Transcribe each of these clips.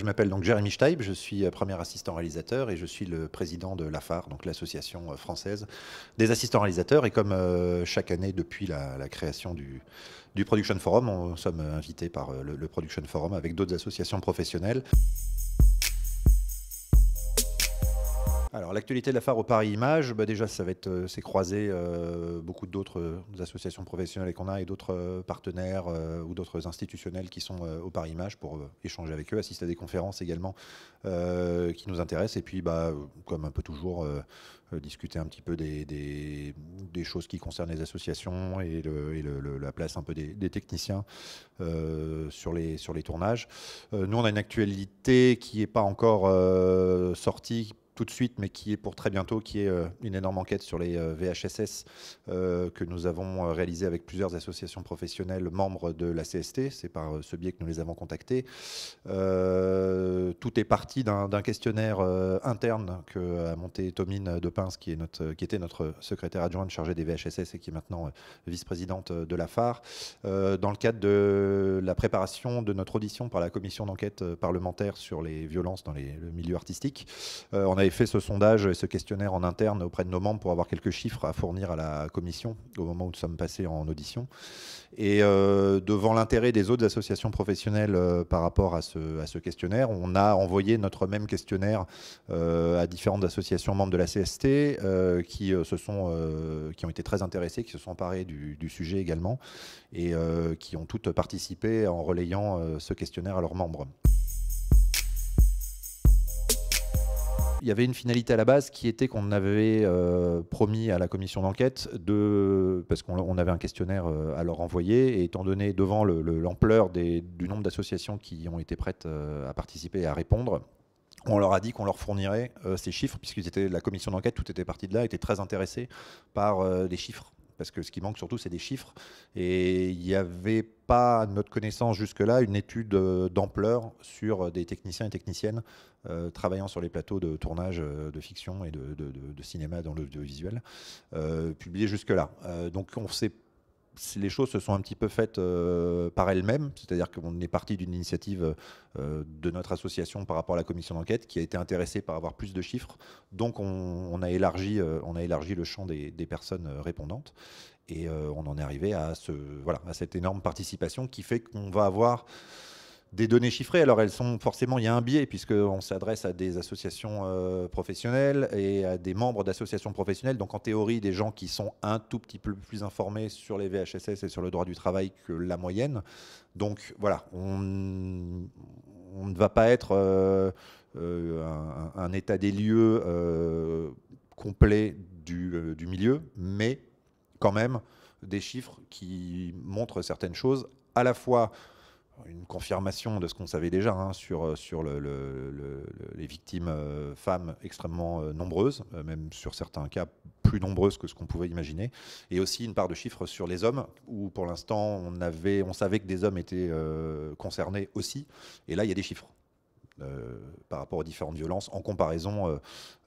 je m'appelle donc Jérémy Steib, je suis premier assistant réalisateur et je suis le président de l'AFAR, donc l'association française des assistants réalisateurs. Et comme chaque année depuis la création du Production Forum, nous sommes invités par le Production Forum avec d'autres associations professionnelles. Alors l'actualité de la phare au Paris Images, déjà ça va être c'est croisé beaucoup d'autres associations professionnelles qu'on a et d'autres partenaires ou d'autres institutionnels qui sont au Paris Images pour échanger avec eux, assister à des conférences également qui nous intéressent et puis comme un peu toujours discuter un petit peu des choses qui concernent les associations et la place un peu des techniciens sur les tournages. Nous on a une actualité qui n'est pas encore sortie tout de suite, mais qui est pour très bientôt, qui est une énorme enquête sur les VHSS que nous avons réalisé avec plusieurs associations professionnelles membres de la CST. C'est par ce biais que nous les avons contactés. Tout est parti d'un questionnaire interne qu'a monté Tomine Depince, qui était notre secrétaire adjointe chargée des VHSS et qui est maintenant vice-présidente de la phare, dans le cadre de la préparation de notre audition par la commission d'enquête parlementaire sur les violences dans le milieu artistique. On avait fait ce sondage et ce questionnaire en interne auprès de nos membres pour avoir quelques chiffres à fournir à la commission au moment où nous sommes passés en audition. Et devant l'intérêt des autres associations professionnelles par rapport à ce questionnaire, on a envoyé notre même questionnaire à différentes associations membres de la CST qui ont été très intéressées, qui se sont emparées du sujet également et qui ont toutes participé en relayant ce questionnaire à leurs membres. Il y avait une finalité à la base qui était qu'on avait promis à la commission d'enquête, parce qu'on avait un questionnaire à leur envoyer, et étant donné devant l'ampleur du nombre d'associations qui ont été prêtes à participer et à répondre, on leur a dit qu'on leur fournirait ces chiffres, puisque la commission d'enquête, tout était parti de là, était très intéressée par les chiffres. Parce que ce qui manque surtout, c'est des chiffres. Et il n'y avait pas, à notre connaissance jusque-là, une étude d'ampleur sur des techniciens et techniciennes travaillant sur les plateaux de tournage de fiction et de cinéma dans l'audiovisuel, publiés jusque-là. Donc les choses se sont un petit peu faites par elles-mêmes, c'est-à-dire qu'on est parti d'une initiative de notre association par rapport à la commission d'enquête qui a été intéressée par avoir plus de chiffres. Donc on a élargi le champ des personnes répondantes et on en est arrivé à cette énorme participation qui fait qu'on va avoir des données chiffrées. Alors il y a un biais puisqu'on s'adresse à des associations professionnelles et à des membres d'associations professionnelles, donc en théorie des gens qui sont un tout petit peu plus informés sur les VHSS et sur le droit du travail que la moyenne. Donc voilà, on ne va pas être un état des lieux complet du milieu, mais quand même des chiffres qui montrent certaines choses, à la fois une confirmation de ce qu'on savait déjà sur les victimes femmes extrêmement nombreuses, même sur certains cas plus nombreuses que ce qu'on pouvait imaginer, et aussi une part de chiffres sur les hommes, où pour l'instant on savait que des hommes étaient concernés aussi, et là il y a des chiffres par rapport aux différentes violences en comparaison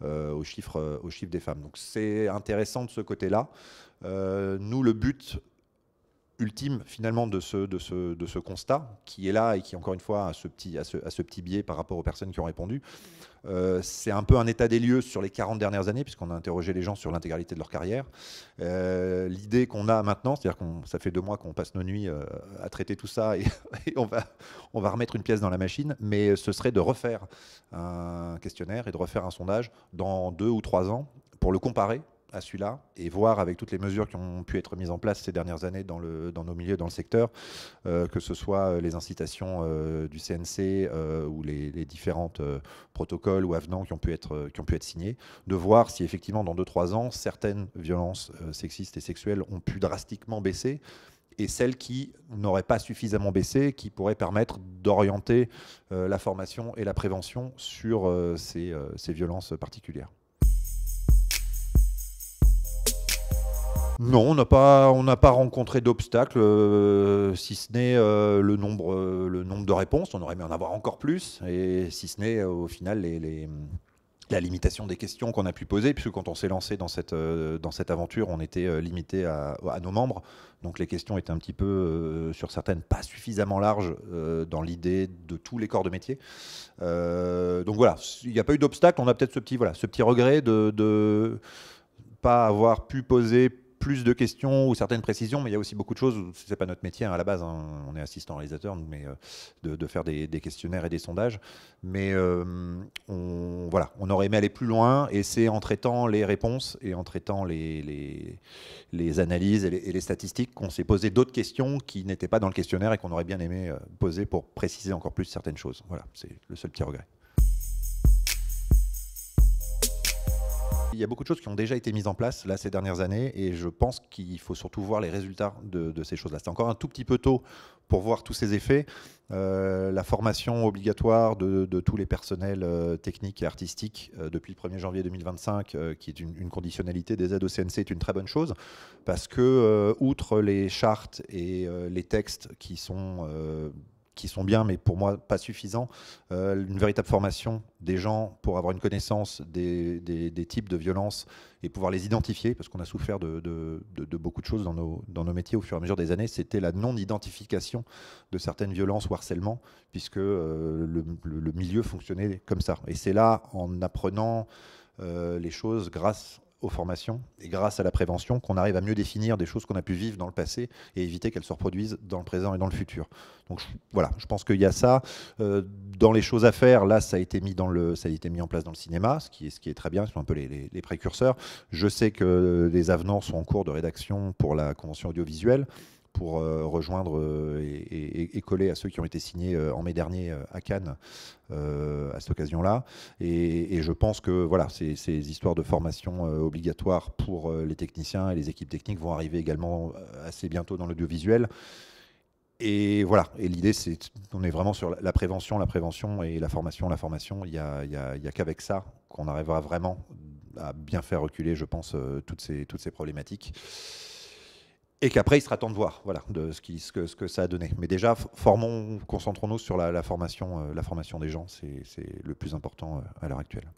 aux chiffres des femmes. Donc c'est intéressant de ce côté-là. Nous, le but ultime finalement de ce constat qui est là et qui encore une fois a ce petit biais par rapport aux personnes qui ont répondu, c'est un peu un état des lieux sur les 40 dernières années puisqu'on a interrogé les gens sur l'intégralité de leur carrière. L'idée qu'on a maintenant, c'est-à-dire que ça fait 2 mois qu'on passe nos nuits à traiter tout ça et on va remettre une pièce dans la machine, mais ce serait de refaire un questionnaire et de refaire un sondage dans 2 ou 3 ans pour le comparer à celui-là et voir avec toutes les mesures qui ont pu être mises en place ces dernières années dans nos milieux, dans le secteur, que ce soit les incitations du CNC ou les différentes protocoles ou avenants qui ont pu être signés, de voir si effectivement dans 2-3 ans, certaines violences sexistes et sexuelles ont pu drastiquement baisser et celles qui n'auraient pas suffisamment baissé, qui pourraient permettre d'orienter la formation et la prévention sur ces violences particulières. Non, on n'a pas rencontré d'obstacles, si ce n'est le nombre de réponses. On aurait aimé en avoir encore plus, et si ce n'est au final la limitation des questions qu'on a pu poser, puisque quand on s'est lancé dans cette aventure, on était limité à nos membres. Donc les questions étaient un petit peu, sur certaines, pas suffisamment larges dans l'idée de tous les corps de métier. Donc voilà, il n'y a pas eu d'obstacle. On a peut-être ce petit regret de ne pas avoir pu poser plus de questions ou certaines précisions, mais il y a aussi beaucoup de choses, c'est pas notre métier hein, à la base, hein, on est assistant réalisateur, mais de faire des questionnaires et des sondages. Mais voilà, on aurait aimé aller plus loin, et c'est en traitant les réponses et en traitant les analyses et les statistiques qu'on s'est posé d'autres questions qui n'étaient pas dans le questionnaire et qu'on aurait bien aimé poser pour préciser encore plus certaines choses. Voilà, c'est le seul petit regret. Il y a beaucoup de choses qui ont déjà été mises en place là, ces dernières années, et je pense qu'il faut surtout voir les résultats de ces choses-là. C'est encore un tout petit peu tôt pour voir tous ces effets. La formation obligatoire de tous les personnels techniques et artistiques depuis le 1er janvier 2025, qui est une conditionnalité des aides au CNC, est une très bonne chose, parce que, outre les chartes et les textes qui sont bien, mais pour moi pas suffisants. Une véritable formation des gens pour avoir une connaissance des types de violences et pouvoir les identifier, parce qu'on a souffert de beaucoup de choses dans nos métiers au fur et à mesure des années. C'était la non-identification de certaines violences ou harcèlements, puisque le milieu fonctionnait comme ça. Et c'est là, en apprenant les choses grâce aux formations et grâce à la prévention, qu'on arrive à mieux définir des choses qu'on a pu vivre dans le passé et éviter qu'elles se reproduisent dans le présent et dans le futur. Donc voilà, je pense qu'il y a ça. Dans les choses à faire, là, ça a été mis en place dans le cinéma, ce qui est très bien, ce sont un peu les précurseurs. Je sais que les avenants sont en cours de rédaction pour la convention audiovisuelle, pour rejoindre et coller à ceux qui ont été signés en mai dernier à Cannes à cette occasion-là. Et je pense que voilà, ces histoires de formation obligatoire pour les techniciens et les équipes techniques vont arriver également assez bientôt dans l'audiovisuel. Et voilà, et l'idée, on est vraiment sur la prévention et la formation. Il n'y a qu'avec ça qu'on arrivera vraiment à bien faire reculer, je pense, toutes ces problématiques. Et qu'après, il sera temps de voir voilà, ce que ça a donné. Mais déjà, concentrons-nous sur la formation des gens. C'est le plus important à l'heure actuelle.